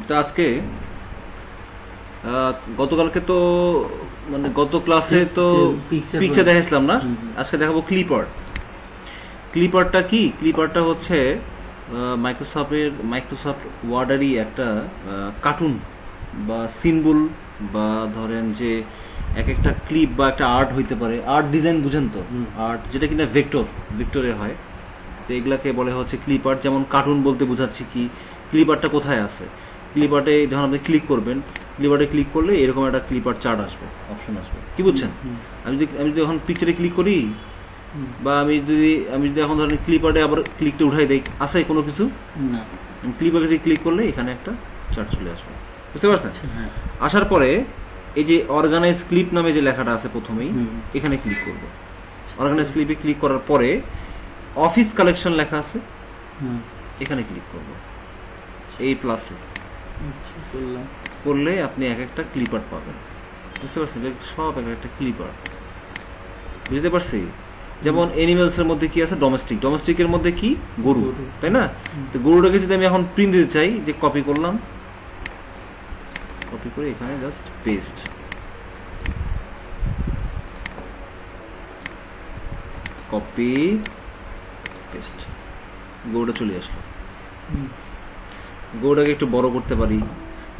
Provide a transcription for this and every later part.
তো আজকে গতকালকে তো মানে গত ক্লাসে তো পিকচার দেখাইছিলাম না, আজকে দেখাবো ক্লিপার। ক্লিপারটা কি? ক্লিপারটা হচ্ছে মাইক্রোসফট ওয়ার্ডেরই একটা কার্টুন বা সিম্বল, বা ধরেন যে এক একটা ক্লিপ বা একটা আর্ট হইতে পারে, আর্ট ডিজাইন বুঝেন তো, আর্ট যেটা কিনা ভেক্টরে হয়, তো এগুলাকে বলে হচ্ছে ক্লিপার। যেমন কার্টুন বলতে বোঝাচ্ছি কি, ক্লিপারটা কোথায় আছে, ক্লিপারে যখন আপনি ক্লিক করবেন, ক্লিপারে ক্লিক করলে এরকম একটা ক্লিপার চার্ট আসবে, অপশন আসবে, কি বুঝছেন? আমি যদি এখন পিকচারে ক্লিক করি, বা আমি যদি এখন ধরেন ক্লিপারে আবার ক্লিকটা উঠাই দেই, আছে কোনো কিছু না, আমি ক্লিপারে ক্লিক করলে এখানে একটা চার্ট চলে আসবে, বুঝতে পারছেন? আসার পরে এই যে অর্গানাইজ ক্লিপ নামে যে লেখাটা আছে প্রথমেই, এখানে ক্লিক করব। অর্গানাইজ ক্লিপে ক্লিক করার পরে অফিস কালেকশন লেখা আছে, এখানে ক্লিক করব, এই প্লাসে করলে আপনি এক একটা ক্লিপার পাবেন, বুঝতে পারছেন? সব এক একটা ক্লিপার, বুঝতে পারছি? যেমন এনিমেলস এর মধ্যে কি আছে, ডোমেস্টিকের মধ্যে কি, গরু, তাই না? তো গরুটাকে যদি আমি এখন প্রিন্ট দিতে চাই, যে কপি করলাম, কপি করে এখানে জাস্ট পেস্ট, কপি পেস্ট, গরুটা চলে আসলো। গরুটাকে একটু বড় করতে পারি,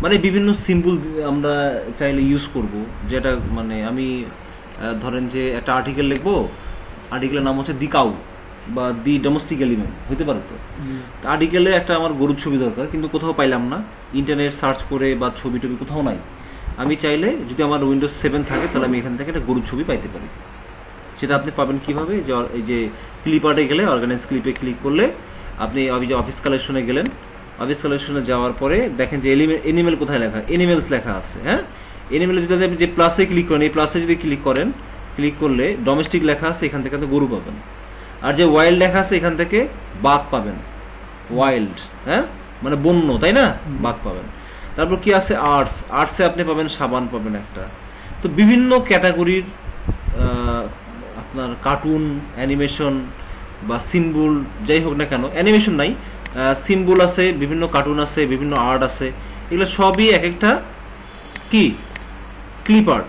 মানে বিভিন্ন সিম্বল আমরা চাইলে ইউজ করব, যেটা মানে আমি ধরেন যে একটা আর্টিকেল লিখবো, আর্টিকেলের নাম হচ্ছে দি কাউ বা দি ডোমেস্টিক এলিমেন্ট হইতে পারে। তো আর্টিকেলে একটা আমার গরুর ছবি দরকার, কিন্তু কোথাও পাইলাম না, ইন্টারনেট সার্চ করে বা ছবি টবি কোথাও নাই। আমি চাইলে যদি আমার উইন্ডোজ 7 থাকে, তাহলে আমি এখান থেকে একটা গরুর ছবি পাইতে পারি। সেটা আপনি পাবেন কিভাবে? যে এই যে ক্লিপারে গেলে, অর্গানাইজ ক্লিপে ক্লিক করলে আপনি অফিস কালেকশনে গেলেন, অফিস কালেকশনে যাওয়ার পরে দেখেন যে এনিমেল কোথায় লেখা, এনিমেলস লেখা আছে। হ্যাঁ, এনিমেলে যদি আপনি যে প্লাসে ক্লিক করেন, এই প্লাসে যদি ক্লিক করেন, ক্লিক করলে ডোমেস্টিক লেখা আছে, এখান থেকে গরু পাবেন। আর যে ওয়াইল্ড লেখা আছে, এখান থেকে বাঘ পাবেন, ওয়াইল্ড, হ্যাঁ মানে বন্য, তাই না? বাঘ পাবেন। তারপর কি আছে, আর্টসে আপনি পাবেন সাবান পাবেন একটা। তো বিভিন্ন ক্যাটাগরির আপনার কার্টুন, অ্যানিমেশন বা সিম্বল, যাই হোক না কেন, অ্যানিমেশন নাই, সিম্বল আছে, বিভিন্ন কার্টুন আছে, বিভিন্ন আর্ট আছে, এগুলো সবই এক একটা কি ক্লিপার,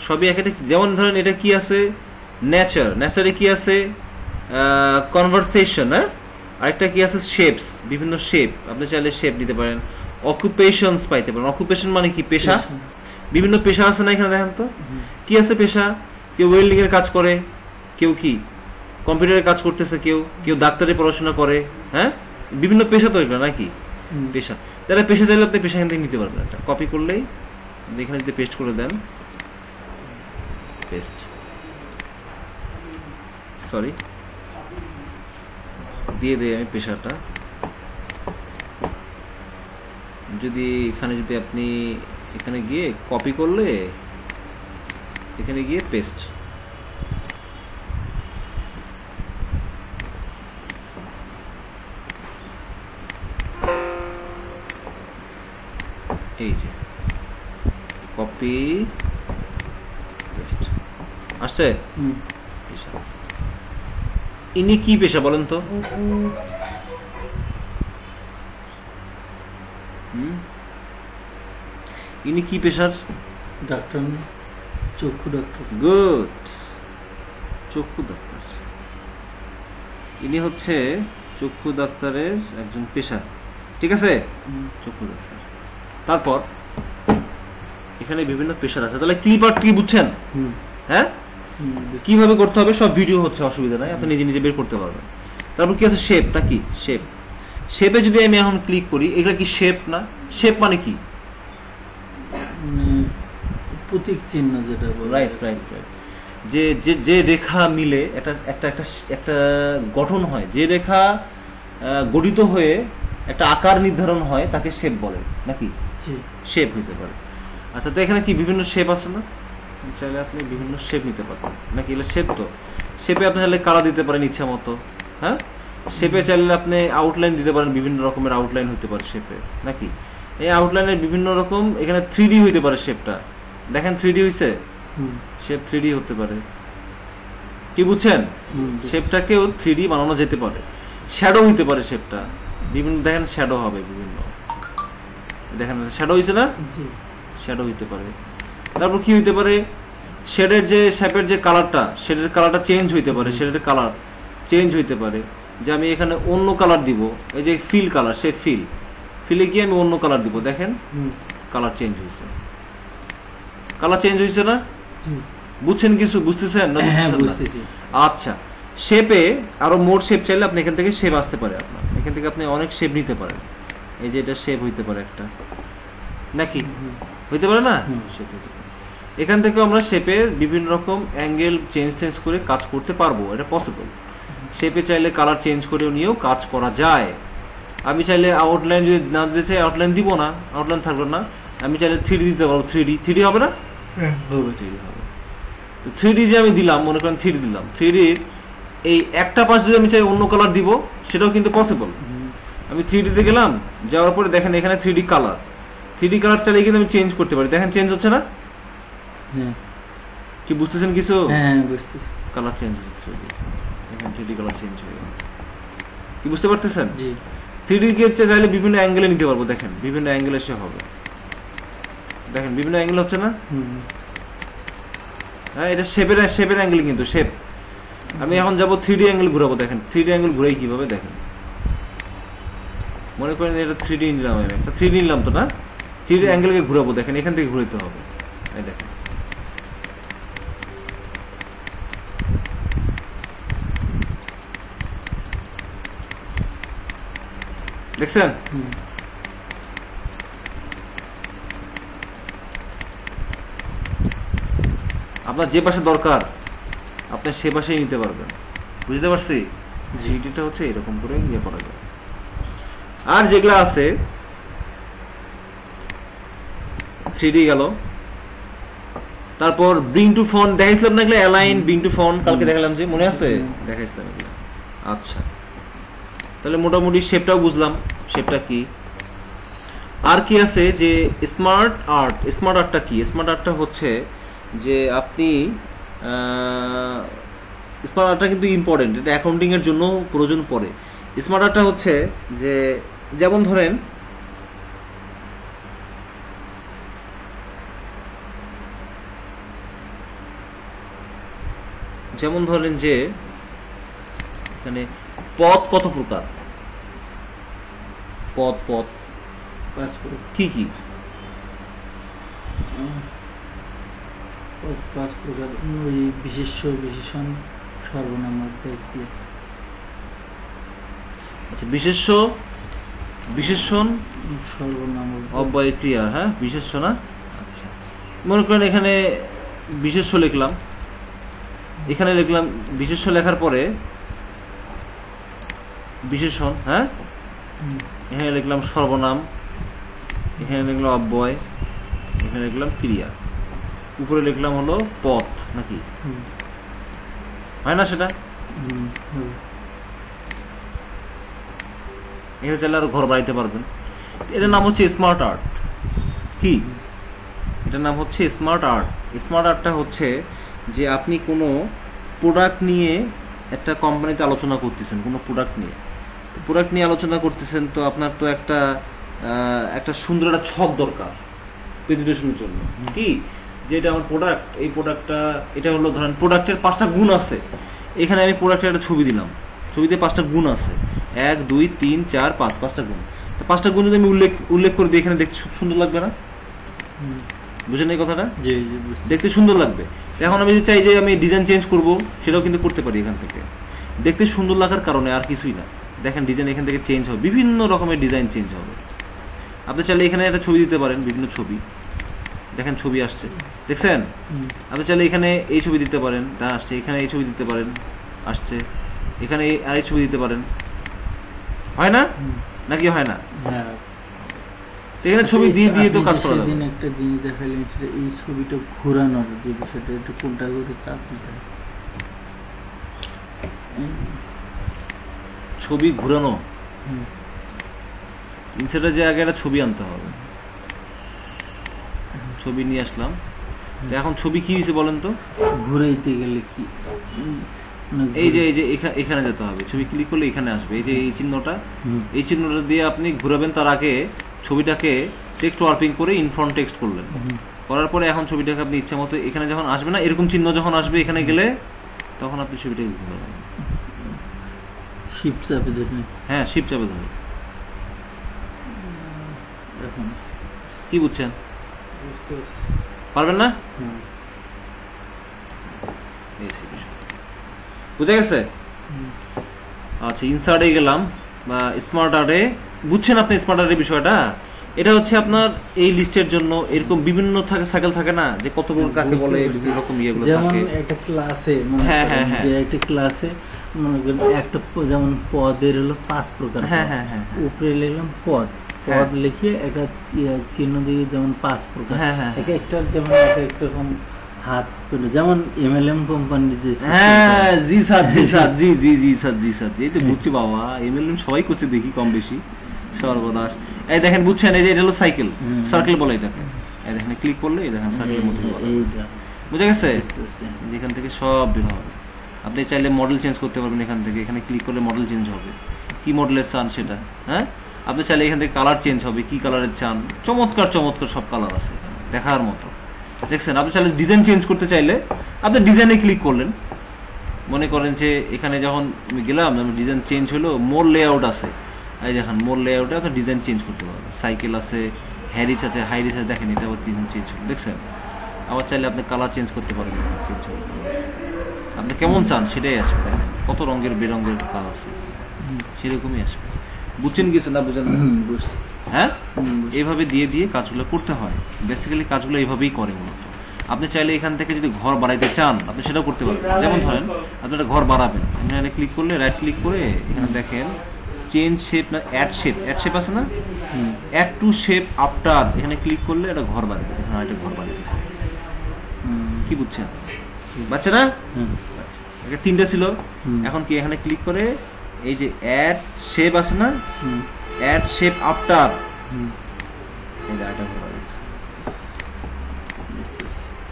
সবই এক একটা। যেমন ধরেন এটা কি আছে, নেচারে কি আছে, কনভারসেশন, হ্যাঁ, আরেকটা কি আছে, শেপস, বিভিন্ন শেপ, আপনি চাইলে শেপ দিতে পারেন। অকুপেশনস পাইতে পারেন, অকুপেশন মানে কি, পেশা, বিভিন্ন পেশা আছে না, এখানে দেখেন তো কি আছে পেশা। কেউ ওয়েল্ডিং এর কাজ করে, কেউ কি কম্পিউটারের কাজ করতেছে, কেউ ডাক্তারি পড়াশোনা করে, হ্যাঁ, বিভিন্ন পেশা তো এগুলো নাকি, পেশা। তারা পেশা চাইলে আপনি পেশা এখান থেকে নিতে পারবেন, একটা কপি করলেই এখানে যদি পেস্ট করে দেন, পেস্ট, সরি দিয়ে দেই আমি পেশাটা। যদি এখানে যদি আপনি এখানে গিয়ে কপি করলে, এখানে গিয়ে পেস্ট, এই যে কপি পেস্ট আসছে। পেশা, ইনি কি পেশা বলেন তো? ইনি কি পেশার? ডাক্তার, চক্ষু ডাক্তার। গুড, চক্ষু ডাক্তার। ইনি হচ্ছে চক্ষু ডাক্তারের একজন পেশা, ঠিক আছে, চক্ষু ডাক্তার। তারপর এখানে বিভিন্ন পেশার আছে। তাহলে ক্লিপার কি বুঝছেন? হ্যাঁ, কিভাবে করতে হবে সব ভিডিও হচ্ছে, অসুবিধা নাই, আপনি নিজে নিজে বের করতে পারবেন। তারপর কি আছে, শেপটা কি, শেপে যদি আমি এখন ক্লিক করি, এগুলা কি শেপ না? শেপ মানে কি, প্রতীক চিহ্ন যেটা, রাইট। যে যে যে রেখা মিলে একটা গঠন হয়, যে রেখা গঠিত হয়ে একটা আকার নির্ধারণ হয়, তাকে শেপ বলে নাকি? শেপ হইতে পারে। আচ্ছা, তো এখানে কি বিভিন্ন শেপ আছে না? চাইলে আপনি বিভিন্ন শেপ নিতে পারবেন নাকি? এগুলো শেপ, তো শেপে আপনি চাইলে কালার দিতে পারেন ইচ্ছা মতো, হ্যাঁ। শেপে চাইলে আপনি আউটলাইন দিতে পারেন, বিভিন্ন রকমের আউটলাইন হইতে পারে শেপে নাকি? এই আউটলাইনের বিভিন্ন রকম, এখানে 3D হইতে পারে শেপটা, দেখেন 3D হইছে, শেপ 3D হতে পারে, কি বুঝছেন? শেপটাকেও 3D বানানো যেতে পারে। শ্যাডো হইতে পারে শেপটা, বিভিন্ন, দেখেন শ্যাডো হবে বিভিন্ন, দেখেন শ্যাডো হইছে না, জি শ্যাডো হইতে পারে। তারপর কি হইতে পারে, শেডের যে শেপের যে কালারটা, শেডের কালারটা চেঞ্জ হইতে পারে, শেডের কালার চেঞ্জ হইতে পারে। যে আমি এখানে অন্য কালার দিব, এই যে ফিল কালার, সে ফিলে গিয়ে আমি অন্য কালার দিব, দেখেন কালার চেঞ্জ হয়েছে, কালার চেঞ্জ হয়েছে না? জি বুঝছেন কিছু, বুঝতেছেন না? হ্যাঁ বুঝতেছেন না? বুঝতেছি। আচ্ছা, শেপে আরো মোর শেপ চাইলে আপনি এখান থেকে শেপ আসতে পারে, আপনার এখান থেকে আপনি অনেক শেপ নিতে পারেন। এই যে এটা শেপ হইতে পারে একটা, নাকি হইতে পারে না? শেপ হইতে পারে। এখান থেকে আমরা শেপের বিভিন্ন রকম অ্যাঙ্গেল চেঞ্জ করে কাজ করতে পারবো, এটা পসিবল। শেপে চাইলে কালার চেঞ্জ করে নিয়েও কাজ করা যায়। আমি চাইলে আউটলাইন যদি না দিতে চাই, আউটলাইন দিব না, আউটলাইন থাকলো না। আমি চাইলে 3D দিতে পারবো, 3D হবে না? হবে, 3D হবে। তো 3D যে আমি দিলাম, মনে করেন 3D দিলাম, 3D এই একটা পাশ যদি আমি চাই অন্য কালার দিব, সেটাও কিন্তু পসিবল। আমি 3D তে গেলাম, যাওয়ার পরে দেখেন এখানে 3D কালার চাইলে কিন্তু আমি চেঞ্জ করতে পারি, দেখেন চেঞ্জ হচ্ছে না? হ্যাঁ কি বুঝতেছেন কিছু? হ্যাঁ বুঝতেছি। কালার চেঞ্জ হচ্ছে, দেখেন 3D কালার চেঞ্জ হয়ে গেল। কি বুঝতে পারতেছেন? জি 3D কে চাইলে বিভিন্ন অ্যাঙ্গেলে নিতে পারবো, দেখেন বিভিন্ন অ্যাঙ্গেলে সে হবে, দেখেন বিভিন্ন অ্যাঙ্গেল হচ্ছে না? হ্যাঁ, এটা শেপের অ্যাঙ্গেল, কিন্তু শেপ। আমি এখন যাবো 3D অ্যাঙ্গেল ঘুরাবো, দেখেন 3D অ্যাঙ্গেল ঘুরাই কিভাবে, দেখেন মনে করেন এটা 3D নিলাম, আমি একটা 3D নিলাম তো না, 3D অ্যাঙ্গেলকে ঘুরাবো, দেখেন এখান থেকে ঘুরাইতে হবে, এই দেখেন দেখছেন? আপনার যে পাশে দরকার আপনি সে পাশেই নিতে পারবেন, বুঝতে পারছি? জিডিটা হচ্ছে এরকম করে ইয়ে করা যায়। আর যেগুলা আছে 3D গেল, তারপর ব্রিং টু ফন্ট দেখাইছিলাম না, এগুলো অ্যালাইন, ব্রিং টু ফন্ট কালকে দেখালাম, যে মনে আছে? দেখাইছিলাম এগুলো। আচ্ছা, তাহলে মোটামুটি শেপটাও বুঝলাম, শেপটা কি। আর কি আছে যে স্মার্ট আর্টটা কি? স্মার্ট আর্টটা হচ্ছে যে আপনি স্মার্ট আর্টটা কিন্তু ইম্পর্টেন্ট, এটা অ্যাকাউন্টিং এর জন্য প্রয়োজন পড়ে। স্মার্ট আর্টটা হচ্ছে যে যেমন ধরেন যে এখানে পদ কত প্রকার, পদ কি কি? 5 প্রকার, ওই বিশেষ্য, বিশেষণ, সর্বনাম, ব্যক্তি। আচ্ছা, বিশেষণ, সর্বনাম, অব্যয় ক্রিয়া। হ্যাঁ, বিশেষ্য না? আচ্ছা, মনে করেন এখানে বিশেষ্য লিখলাম, এখানে লিখলাম বিশেষ্য, লেখার পরে বিশেষণ, হ্যাঁ এখানে লিখলাম সর্বনাম, এখানে লিখলাম অব্যয়, এখানে লিখলাম ক্রিয়া, উপরে লিখলাম হলো পদ, নাকি হয় না? সেটা এখানে চাইলে আরো ঘর বাড়াইতে পারবেন। এটার নাম হচ্ছে স্মার্ট আর্ট। কি এটার নাম হচ্ছে স্মার্ট আর্ট। স্মার্ট আর্টটা হচ্ছে যে আপনি কোনো প্রোডাক্ট নিয়ে একটা কোম্পানিতে আলোচনা করতেছেন, কোনো প্রোডাক্ট নিয়ে আলোচনা করতেছেন, তো আপনার তো একটা সুন্দর একটা ছক দরকার প্রেজেন্টেশনের জন্য। কি যে এটা আমার প্রোডাক্ট, এই প্রোডাক্টটা এটা হলো, ধরেন প্রোডাক্টের 5টা গুণ আছে, এখানে আমি প্রোডাক্টের একটা ছবি দিলাম, ছবিতে 5টা গুণ আছে, 1 2 3 4 5, 5টা গুণ। তো 5টা গুণ যদি আমি উল্লেখ করে দিই, এখানে দেখতে সুন্দর লাগবে না? বুঝেন এই কথাটা? দেখতে সুন্দর লাগবে। এখন আমি যদি চাই যে আমি ডিজাইন চেঞ্জ করব, সেটাও কিন্তু করতে পারি এখান থেকে, দেখতে সুন্দর লাগার কারণে, আর কিছুই না। দেখেন ডিজাইন এখান থেকে চেঞ্জ হবে, বিভিন্ন রকমের ডিজাইন চেঞ্জ হবে। আপনি চাইলে এখানে একটা ছবি দিতে পারেন, বিভিন্ন ছবি, দেখেন ছবি আসছে, দেখছেন? আপনি চাইলে এখানে এই ছবি দিতে পারেন, তা আসছে, এখানে এই ছবি দিতে পারেন, আসছে, এখানে আর এই ছবি দিতে পারেন, হয় না? নাকি হয় না? এখানে ছবি দিয়ে তো কাজ করা যাবে। সেদিন একটা জিনিস দেখাইলেন, এই ছবিটা ঘোরানোর যে বিষয়টা, একটু কোনটা করে চাপ দিতে হয়। ছবি ঘুরানো, সেটা যে আগে একটা ছবি আনতে হবে, ছবি নিয়ে আসলাম। এখন ছবি কি হয়েছে বলেন তো? ঘুরাইতে গেলে কি, এই যে এখানে যেতে হবে, ছবি ক্লিক করলে এখানে আসবে, এই যে এই চিহ্নটা দিয়ে আপনি ঘুরাবেন। তার আগে ছবিটাকে টেক্সট ওয়ার্পিং করে ইনফ্রন্ট টেক্সট করলেন, করার পরে এখন ছবিটাকে আপনি ইচ্ছা মতো এখানে যখন আসবে না, এরকম চিহ্ন যখন আসবে এখানে গেলে, তখন আপনি ছবিটাকে লিখতে পারবেন। শিফট চাপে ধরে, হ্যাঁ শিফট চাপে ধরে। এখন কি বুঝছেন? বুঝতে পারছি। পারবেন না? বুঝা গেছে? আচ্ছা, ইনসার্টে গেলাম বা স্মার্ট আর্টে। বুঝছেন আপনি স্মার্ট আর্টের বিষয়টা? এটা হচ্ছে আপনার এই লিস্টের জন্য এরকম বিভিন্ন সাইকেল থাকে না, যে কত বড় কাকে বলে, বিভিন্ন রকম ইয়েগুলো থাকে। যেমন একটা ক্লাসে, হ্যাঁ হ্যাঁ হ্যাঁ, যে একটা ক্লাসে মনে করেন একটা যেমন পদের হলো 5 প্রকার। হ্যাঁ হ্যাঁ হ্যাঁ, উপরে লিখলাম পদ, পদ লিখে একটা চিহ্ন দিয়ে যেমন 5 প্রকার। হ্যাঁ হ্যাঁ, এক একটা যেমন এক একটা রকম হাত পেল, যেমন এমএলএম কোম্পানি যে। হ্যাঁ জি স্যার, জি স্যার, জি জি জি স্যার, জি স্যার, এই তো বুঝছি বাবা, এমএলএম সবাই করছে দেখি কম বেশি। সর্বনাশ। এই দেখেন, বুঝছেন? এই যে এটা হলো সাইকেল, সার্কেল বলে এটাকে। এই দেখেন, ক্লিক করলে এই দেখেন সার্কেলের মতো এইটা বুঝা গেছে? যেখান থেকে সব বের হবে। আপনি চাইলে মডেল চেঞ্জ করতে পারবেন এখান থেকে, এখানে ক্লিক করলে মডেল চেঞ্জ হবে, কি মডেলের চান সেটা। হ্যাঁ, আপনি চাইলে এখান থেকে কালার চেঞ্জ হবে, কি কালারের চান। চমৎকার চমৎকার সব কালার আছে দেখার মতো, দেখছেন? আপনি চাইলে ডিজাইন চেঞ্জ করতে চাইলে আপনি ডিজাইনে ক্লিক করলেন। মনে করেন যে এখানে যখন গেলাম, ডিজাইন চেঞ্জ হলো, মোর লেআউট আছে, এই দেখেন মোর লেআউটে আপনি ডিজাইন চেঞ্জ করতে পারবেন। সাইকেল আছে, হ্যারিস আছে, হাইরিস আছে, দেখেন এটা আবার ডিজাইন চেঞ্জ হলো, দেখছেন? আবার চাইলে আপনি কালার চেঞ্জ করতে পারবেন, চেঞ্জ হবে, আপনি কেমন চান সেটাই আসবে। দেখেন কত রঙের বেরঙের কালার আছে, সেরকমই আসবে। বুঝছেন কিছু না? বুঝেন? হ্যাঁ, এইভাবে দিয়ে দিয়ে কাজগুলো করতে হয়। বেসিক্যালি কাজগুলো এইভাবেই করে মূলত। আপনি চাইলে এখান থেকে যদি ঘর বাড়াইতে চান, আপনি সেটাও করতে পারবেন। যেমন ধরেন আপনি একটা ঘর বাড়াবেন, এখানে ক্লিক করলে, রাইট ক্লিক করে এখানে দেখেন চেঞ্জ শেপ না অ্যাড শেপ, অ্যাড শেপ আছে না, অ্যাড টু শেপ আফটার, এখানে ক্লিক করলে একটা ঘর বাড়বে। এখানে একটা ঘর বাড়িয়ে দিচ্ছে, কি বুঝছেন? বাচ্চা না? আচ্ছা, 3টা ছিল, এখন কি এখানে ক্লিক করে এই যে অ্যাড শেপ আছে না, অ্যাড শেপ আফটার, এই যে আটা ঘর বাড়িয়ে দিচ্ছে,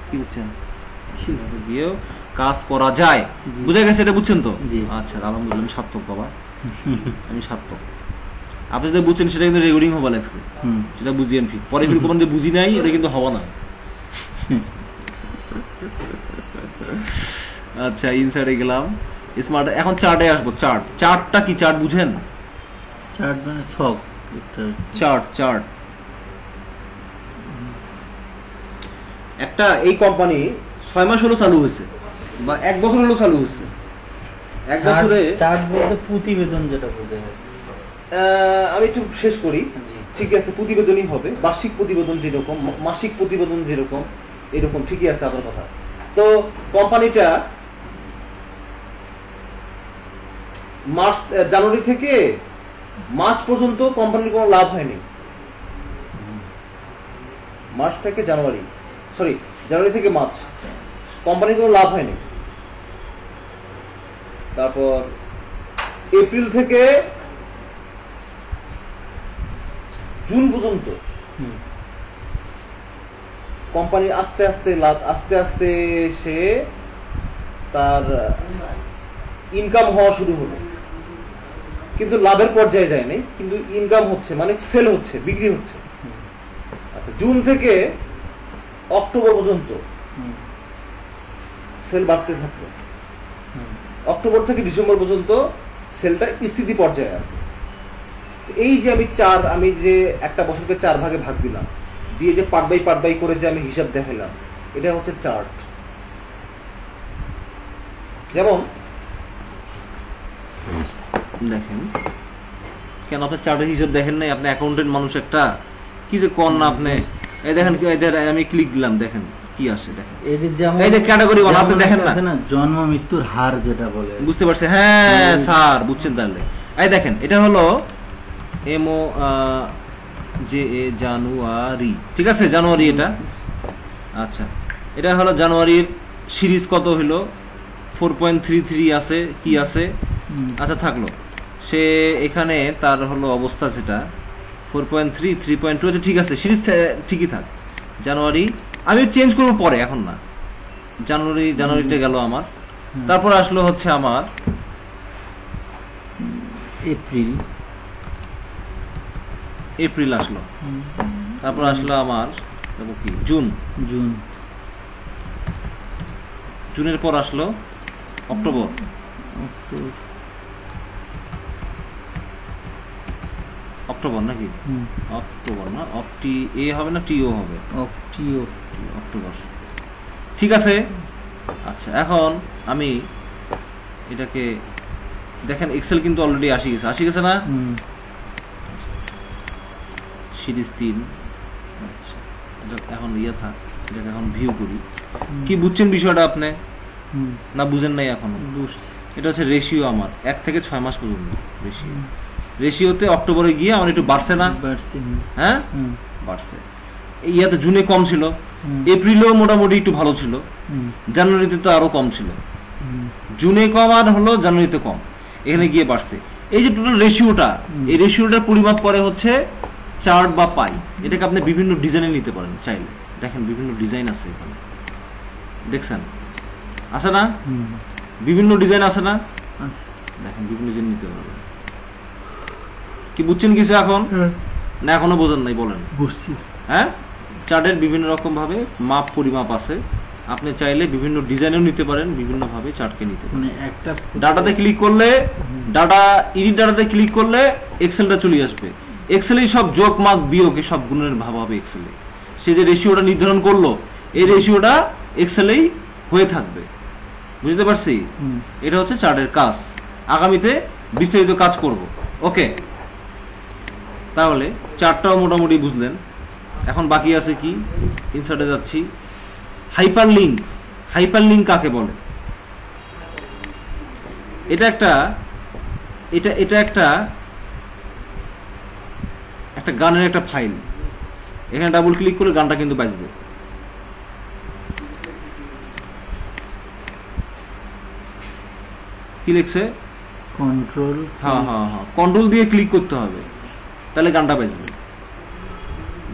কি বুঝছেন? দিয়েও কাজ করা যায়। বুঝা গেছে? এটা বুঝছেন তো? আচ্ছা, আলহামদুলিল্লাহ, আমি সার্থক বাবা, আমি সার্থক। আপনি যেটা বুঝছেন সেটা কিন্তু রেকর্ডিং হবা লাগছে, সেটা বুঝিয়েন ফির। পরে ফির কোন যে বুঝি নাই, এটা কিন্তু হবা না। আচ্ছা, ইনসাইডে গেলাম, স্মার্ট। এখন চার্টে আসবো। চার্টটা কি? চার্ট বুঝেন? চার্ট মানে ছক। চার্ট একটা, এই কোম্পানি 6 মাস হলো চালু হয়েছে বা 1 বছর হলো চালু হয়েছে। 1 বছরে চার্ট বলতে প্রতিবেদন যেটা বোঝায়। আমি একটু শেষ করি। ঠিক আছে, প্রতিবেদনই হবে, বার্ষিক প্রতিবেদন যেরকম, মাসিক প্রতিবেদন যেরকম, এরকম ঠিকই আছে আপনার কথা। তো কোম্পানিটা জানুয়ারি থেকে মার্চ পর্যন্ত কোম্পানির কোনো লাভ হয়নি। মার্চ থেকে জানুয়ারি, জানুয়ারি থেকে মার্চ কোম্পানির কোনো লাভ হয়নি। তারপর এপ্রিল থেকে জুন পর্যন্ত কোম্পানি আস্তে আস্তে সে তার ইনকাম হওয়া শুরু হলো, কিন্তু লাভের পর্যায়ে যায়নি, কিন্তু ইনকাম হচ্ছে, মানে সেল হচ্ছে, বিক্রি হচ্ছে। আচ্ছা, জুন থেকে অক্টোবর পর্যন্ত সেল বাড়তে থাকলো, অক্টোবর থেকে ডিসেম্বর পর্যন্ত সেলটা স্থিতি পর্যায়ে আছে। এই যে আমি যে একটা বছরকে 4 ভাগে ভাগ দিলাম, দিয়ে যে পার্ট বাই করে যে আমি হিসাব দেখাইলাম, এটা হচ্ছে চার্ট। যেমন দেখেন, কেন আপনি চার্টের হিসাব দেখেন নাই? আপনি অ্যাকাউন্টেন্ট মানুষ একটা, কি যে কর না আপনি। এই দেখেন, আমি ক্লিক দিলাম, দেখেন কি আসে, দেখেন এই যে ক্যাটাগরি 1, আপনি দেখেন না, জন্ম মৃত্যুর হার যেটা বলে, বুঝতে পারছেন? হ্যাঁ স্যার, বুঝছেন তাহলে? এই দেখেন, এটা হলো জানুয়ারি, ঠিক আছে, জানুয়ারি এটা। আচ্ছা, এটা হলো জানুয়ারির সিরিজ কত হলো, 4.33 আছে, কি আছে? আচ্ছা থাকলো, সে এখানে তার হলো অবস্থা যেটা 4.3, 3.2 আছে, ঠিক আছে, সিরিজ ঠিকই থাক। জানুয়ারি আমি চেঞ্জ করবো পরে, এখন না। জানুয়ারিতে গেল আমার। তারপর আসলো হচ্ছে আমার এপ্রিল আসলো, তারপর আসলো আমার কি জুন, জুনের পর আসলো অক্টোবর, অক্টোবর নাকি অক্টোবর না, অক্টি এ হবে না টিও হবে, অক্টোবর। ঠিক আছে। আচ্ছা এখন আমি এটাকে দেখেন এক্সেল কিন্তু অলরেডি আসি গেছে না, সিরিজ 3। আচ্ছা এটা এখন থাক, এটাকে এখন ভিউ করি। কি বুঝছেন বিষয়টা আপনি না বুঝেন নাই এখনো? এটা হচ্ছে রেশিও আমার 1 থেকে 6 মাস পর্যন্ত রেশিওতে অক্টোবরে গিয়ে আমার একটু বাড়ছে না, হ্যাঁ বাড়ছে। ইয়াতে জুনে কম ছিল, এপ্রিলেও মোটামুটি একটু ভালো ছিল, জানুয়ারিতে তো আরো কম ছিল, জুনে কম আর হলো জানুয়ারিতে কম, এখানে গিয়ে বাড়ছে। এই যে টোটাল রেশিওটা, এই রেশিওটার পরিমাপ করে হচ্ছে চার্ট বা পাই। এটাকে আপনি বিভিন্ন ডিজাইনে নিতে পারেন চাইলে। দেখেন বিভিন্ন ডিজাইন আছে এখানে, দেখছেন আছে না, বিভিন্ন ডিজাইন আছে না, দেখেন বিভিন্ন ডিজাইন নিতে পারবেন। কি বুঝছেন কিছু এখন না এখনো বোঝেন নাই? বলেন। বুঝছি। হ্যাঁ, চার্টের বিভিন্ন রকম ভাবে মাপ পরিমাপ আছে, আপনি চাইলে বিভিন্ন ডিজাইনেও নিতে পারেন, বিভিন্ন ভাবে চার্টকে নিতে পারেন। মানে একটা ডাটাতে ক্লিক করলে, ডাটা এডিট ডাটাতে ক্লিক করলে এক্সেলটা চলে আসবে। এক্সেলেই সব যোগ মাগ বিয়োগ সব গুণের ভাব হবে এক্সেলে। সে যে রেশিওটা নির্ধারণ করলো, এই রেশিওটা এক্সেলেই হয়ে থাকবে। বুঝতে পারছি? এটা হচ্ছে চার্টের কাজ। আগামীতে বিস্তারিত কাজ করব। ওকে, তাহলে চার্টটাও মোটামুটি বুঝলেন। এখন বাকি আছে কি? ইনসার্টে যাচ্ছি। হাইপারলিংক। হাইপারলিংক কাকে বলে? এটা একটা গানের একটা ফাইল। এখানে ডাবল ক্লিক করলে গানটা কিন্তু বাজবে। কি লিখছে? কন্ট্রোল। হ্যাঁ, কন্ট্রোল দিয়ে ক্লিক করতে হবে, তাহলে গানটা বাজবে।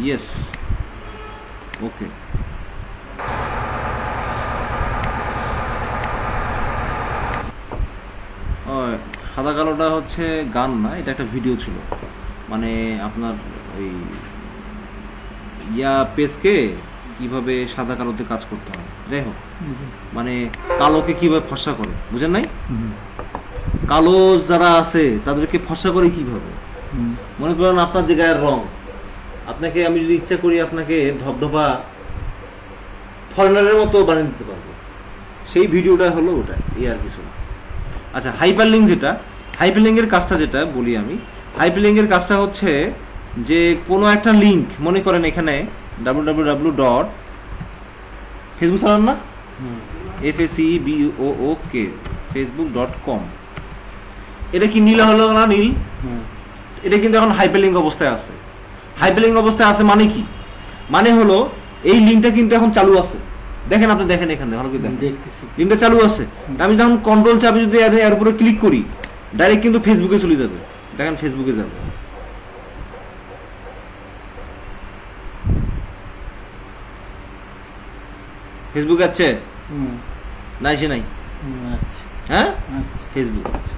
ইয়েস, ওকে। সাদা কালোটা হচ্ছে গান না, এটা একটা ভিডিও ছিল। মানে আপনার ওই পেজকে কিভাবে সাদা কালোতে কাজ করতে হয়, যাই হোক, মানে কালোকে কিভাবে ফর্সা করে, বুঝেন নাই? কালো যারা আছে তাদেরকে ফর্সা করে কিভাবে, মনে করেন আপনার যে গায়ের রং, আপনাকে আমি যদি ইচ্ছা করি আপনাকে ধবধবা ফরেনারের মতো বানিয়ে দিতে পারবো। সেই ভিডিওটা হলো ওটা, এই আর কিছু না। আচ্ছা, হাইপারলিংক যেটা, হাইপারলিংকের কাজটা যেটা বলি আমি, হাইপারলিংকের কাজটা হচ্ছে যে কোনো একটা লিংক, মনে করেন এখানে www. ফেসবুক চালান না, FACEBOOK facebook.com, এটা কি নীল হলো না? নীল, এটা কিন্তু এখন হাইপারলিংক অবস্থায় আছে। হাইপারলিংক অবস্থায় আছে মানে কি? মানে হলো এই লিংকটা কিন্তু এখন চালু আছে। দেখেন, আপনি দেখেন এখানে ভালো করে দেখেন, লিংকটা চালু আছে। আমি যখন কন্ট্রোল চাপে যদি এর উপরে ক্লিক করি, ডাইরেক্ট কিন্তু ফেসবুকে চলে যাবে। দেখেন ফেসবুকে যাবে। ফেসবুক আছে না? এসে নাই? হ্যাঁ, ফেসবুক আছে।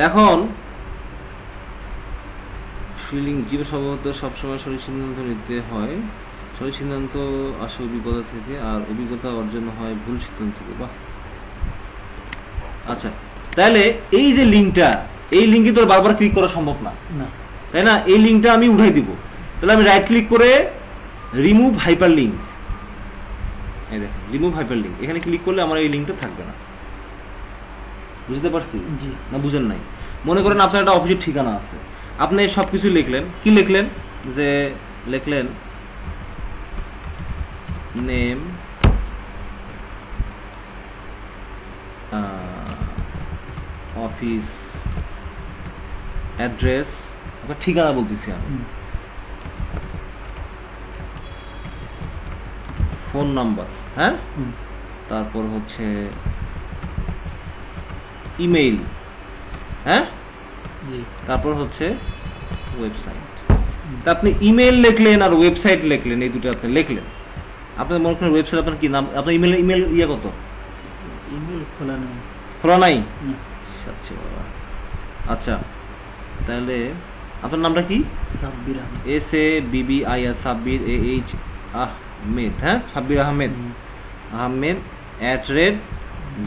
এখন ফিলিং জীব স্বভাবত সবসময় সঠিক সিদ্ধান্ত নিতে হয়। সঠিক সিদ্ধান্ত আসে অভিজ্ঞতা থেকে, আর অভিজ্ঞতা অর্জন হয় ভুল সিদ্ধান্ত থেকে। বাহ, আচ্ছা, তাহলে এই যে লিঙ্কটা, এই লিঙ্কে তো বারবার ক্লিক করা সম্ভব না, তাই না? এই লিঙ্কটা আমি উঠাই দিব। তাহলে আমি রাইট ক্লিক করে রিমুভ হাইপারলিংক, এই দেখেন রিমুভ হাইপারলিংক, এখানে ক্লিক করলে আমার এই লিঙ্কটা থাকবে না। বুঝতে পারছি না? বুঝেন নাই? মনে করেন আপনার একটা অফিসের ঠিকানা আছে, আপনি সবকিছু লিখলেন। কি লিখলেন? যে লিখলেন নেম, অফিস অ্যাড্রেস, ঠিকানা বলতেছি আমি, ফোন নাম্বার, হ্যাঁ, তারপর হচ্ছে ইমেইল, হ্যাঁ, তারপর হচ্ছে ওয়েবসাইট। তা আপনি ইমেইল লিখলেন আর ওয়েবসাইট লিখলেন, এই দুটো আপনি লিখলেন। আপনার মনে করেন ওয়েবসাইট, আপনার কি নাম? আপনার ইমেল ইয়ে কত? ইমেল খোলা নাই? আচ্ছা, তাহলে আপনার নামটা কি? সাব্বির আহমেদ। SABBIR, সাব্বির, AH আহমেদ, হ্যাঁ সাব্বির আহমেদ, আহমেদ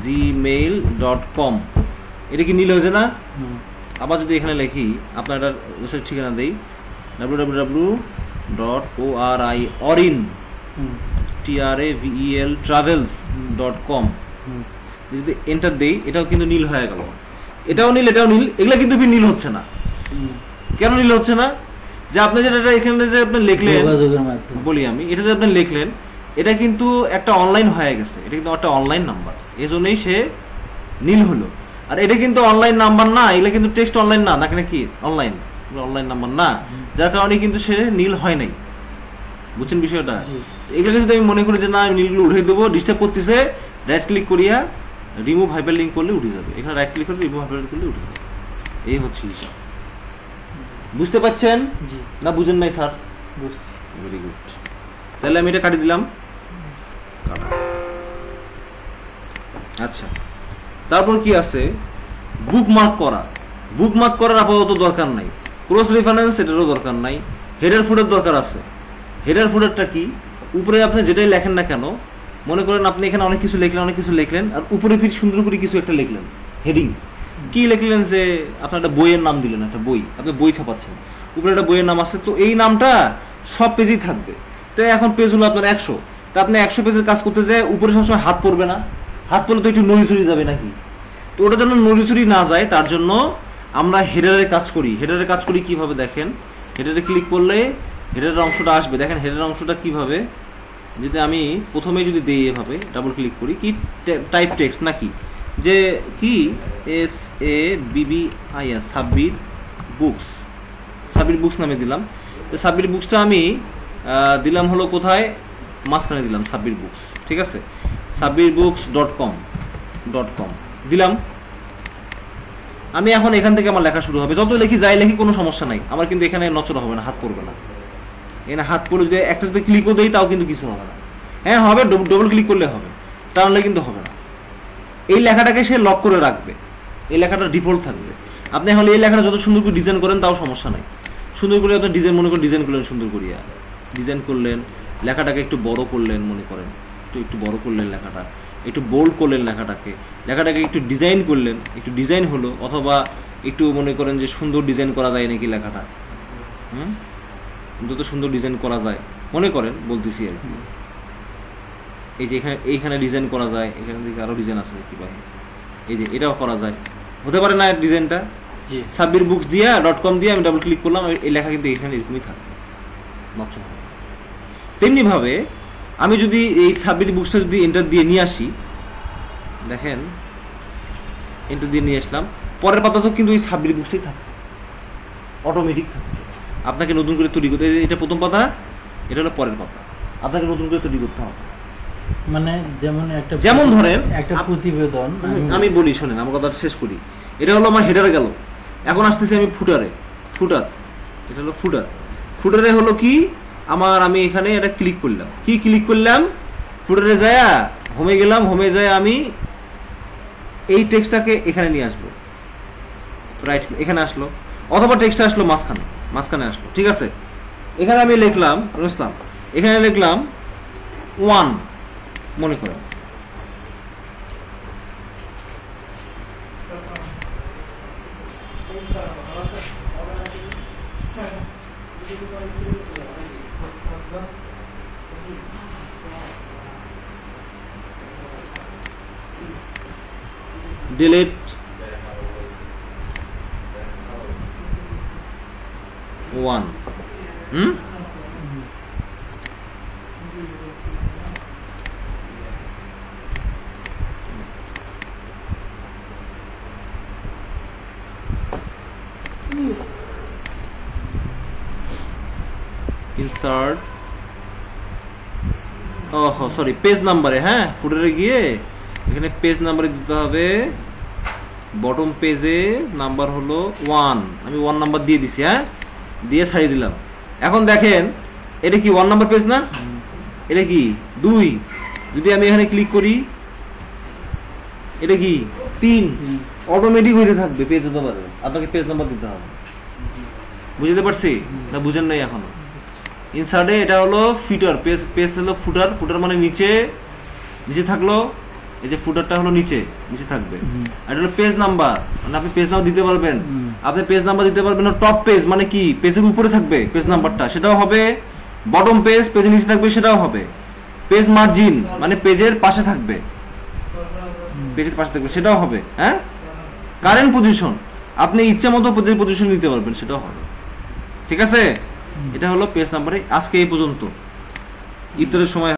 @gmail.com। এটা কি নীল হয়েছে না? আবার যদি এখানে লিখি, আপনার একটা ওয়েবসাইট ঠিকানা দেই, www.orin travels.com। যদি এন্টার দেই, এটাও কিন্তু নীল হয়ে গেল, এটাও নীল, এটাও নীল, এগুলা কিন্তু নীল হচ্ছে না। কেন নীল হচ্ছে না? যে আপনি যেটা এখানে যে আপনি লিখলেন, বলি আমি, এটা যে আপনি লিখলেন, এটা কিন্তু একটা অনলাইন হয়ে গেছে, এটা কিন্তু একটা অনলাইন নাম্বার, এই জন্যই সে নীল হলো। আর এটা কিন্তু অনলাইন নাম্বার না, এগুলো কিন্তু টেক্সট অনলাইন না, নাকি নাকি অনলাইন, অনলাইন নাম্বার না, যার কারণে কিন্তু সে নীল হয় নাই। বুঝছেন বিষয়টা? এগুলো যদি আমি মনে করি যে না আমি নীলগুলো উঠে দেবো, ডিস্টার্ব করতেছে, রাইট ক্লিক করিয়া রিমুভ হাইপারলিংক করলে উঠে যাবে। এখানে রাইট ক্লিক করে রিমুভ হাইপারলিংক করলে উঠে যাবে। এই হচ্ছে হিসাব। বুঝতে পারছেন না বুঝেন নাই স্যার? বুঝছি। Very good. তাহলে আমি এটা কাটি দিলাম। আচ্ছা, তারপর কি আছে? বুকমার্ক করা। বুকমার্ক করার আপাতত দরকার নাই, ক্রস রেফারেন্স এটারও দরকার নাই, হেডার ফুডার দরকার আছে। হেডার ফুডারটা কি? উপরে আপনি যেটাই লেখেন না কেন, মনে করেন আপনি এখানে অনেক কিছু লিখলেন, আর উপরে ফির সুন্দর করে কিছু একটা লিখলেন, হেডিং কি লিখলেন, যে আপনার একটা বইয়ের নাম দিলেন, একটা বই, আপনি বই ছাপাচ্ছেন, উপরে একটা বইয়ের নাম আছে, তো এই নামটা সব পেজেই থাকবে। তো এখন পেজ হলো আপনার 100, তা আপনি 100 পেজের কাজ করতে যায় উপরে সবসময় হাত পড়বে না, হাত পড়লে তো একটু নড়িচড়ি যাবে নাকি? তো ওটা যেন নড়িচড়ি না যায়, তার জন্য আমরা হেডারের কাজ করি। হেডারের কাজ করি কিভাবে দেখেন, হেডারে ক্লিক করলে হেডারের অংশটা আসবে। দেখেন হেডারের অংশটা কিভাবে, যদি আমি প্রথমে যদি দিই এভাবে ডাবল ক্লিক করি, কি টাইপ টেক্সট নাকি, যে কি SABBIR, Sabbir books, Sabbir books নামে দিলাম। তো সাব্বির বুকসটা আমি দিলাম হলো কোথায়, মাঝখানে দিলাম সাব্বির বুকস, ঠিক আছে, sabbirBooks.com দিলাম। আমি এখন এখান থেকে আমার লেখা শুরু হবে, যত লিখি যাই লিখি কোনো সমস্যা নাই, আমার কিন্তু এখানে নচড়া হবে না, হাত পড়বে না। এখানে হাত পড়লে যদি একটাতে ক্লিকও দেই তাও কিন্তু কিছু হবে না। হ্যাঁ হবে, ডবল ক্লিক করলে হবে, তাহলে কিন্তু হবে না। এই লেখাটাকে সে লক করে রাখবে, এই লেখাটা ডিফল্ট থাকবে। আপনি এখন এই লেখাটা যত সুন্দর করে ডিজাইন করেন তাও সমস্যা নাই, সুন্দর করে আপনি ডিজাইন মনে করেন, ডিজাইন করলেন, সুন্দর করিয়া ডিজাইন করলেন, লেখাটাকে একটু বড় করলেন, মনে করেন একটু বড় করলেন লেখাটা, একটু বোল্ড করলেন লেখাটাকে একটু ডিজাইন করলেন, একটু ডিজাইন হলো, অথবা একটু মনে করেন যে সুন্দর ডিজাইন করা যায় নাকি লেখাটা, যত সুন্দর ডিজাইন করা যায় মনে করেন, বলতেছি আর কি। এই যে এইখানে ডিজাইন করা যায়, এখানে দিকে আরো ডিজাইন আছে কি ভাই, এই যে এটাও করা যায়, হতে পারে না ডিজাইনটা? সাব্বির বুকস দিয়া .com দিয়ে আমি ডাবল ক্লিক করলাম, এই লেখা কিন্তু এখানে এরকমই থাকবে, নকশা হবে। তেমনি ভাবে আমি যদি এই সাব্বির বুকসটা যদি এন্টার দিয়ে নিয়ে আসি, দেখেন এন্টার দিয়ে নিয়ে আসলাম, পরের পাতা তো কিন্তু এই সাব্বির বুকসটাই থাকবে, অটোমেটিক থাকবে। আপনাকে নতুন করে তৈরি করতে, এটা প্রথম পাতা, এটা হলো পরের পাতা, আপনাকে নতুন করে তৈরি করতে হবে। মানে যেমন ধরেন একটা প্রতিবেদন, আমি বলি শোনেন, আমার কথাটা শেষ করি। এটা হলো আমার হেডারে গেল, এখন আসতেছি আমি ফুটার, এটা হলো ফুটারে হলো কি আমার, আমি এখানে এটা ক্লিক করলাম, কি ক্লিক করলাম, ফুটারে যায় হোমে গেলাম, হোমে যায় আমি এই টেক্সটটাকে এখানে নিয়ে আসবো, রাইট এখানে আসলো, অথবা টেক্সট আসলো মাঝখানে আসলো, ঠিক আছে। এখানে আমি লিখলাম রুস্তাম, এখানে লিখলাম 1 মনে করেন, delete 1 insert, সরি পেজ নাম্বারে, হ্যাঁ ফুটারে গিয়ে এখানে পেজ নাম্বারে দিতে হবে, বটম পেজে নাম্বার হলো 1, আমি 1 নাম্বার দিয়ে দিছি, হ্যাঁ দিয়ে ছাড়িয়ে দিলাম। এখন দেখেন এটা কি 1 নাম্বার পেজ না, এটা কি 2, যদি আমি এখানে ক্লিক করি এটা কি 3, অটোমেটিক হইতে থাকবে পেজ হতে পারে, আপনাকে পেজ নাম্বার দিতে হবে। বুঝতে পারছি না? বুঝেন নাই এখনো? ইনসার্টে এটা হলো ফিটার, পেজ হলো ফুটার, ফুটার মানে নিচে থাকলো, এই যে ফুটারটা হলো নিচে থাকবে। আর এটা হলো পেজ নাম্বার, মানে আপনি পেজ নাম্বার দিতে পারবেন, আপনি পেজ নাম্বার দিতে পারবেন টপ পেজ, মানে কি পেজের উপরে থাকবে পেজ নাম্বারটা, সেটাও হবে। বটম পেজ, পেজের নিচে থাকবে, সেটাও হবে। পেজ মার্জিন মানে পেজের পাশে থাকবে, পেজের পাশে থাকবে, সেটাও হবে। হ্যাঁ, কারেন্ট পজিশন আপনি ইচ্ছা মতো পেজের পজিশন নিতে পারবেন, সেটাও হবে। ঠিক আছে, এটা হলো পেজ নাম্বারে। আজকে এই পর্যন্ত, ইফতারের সময়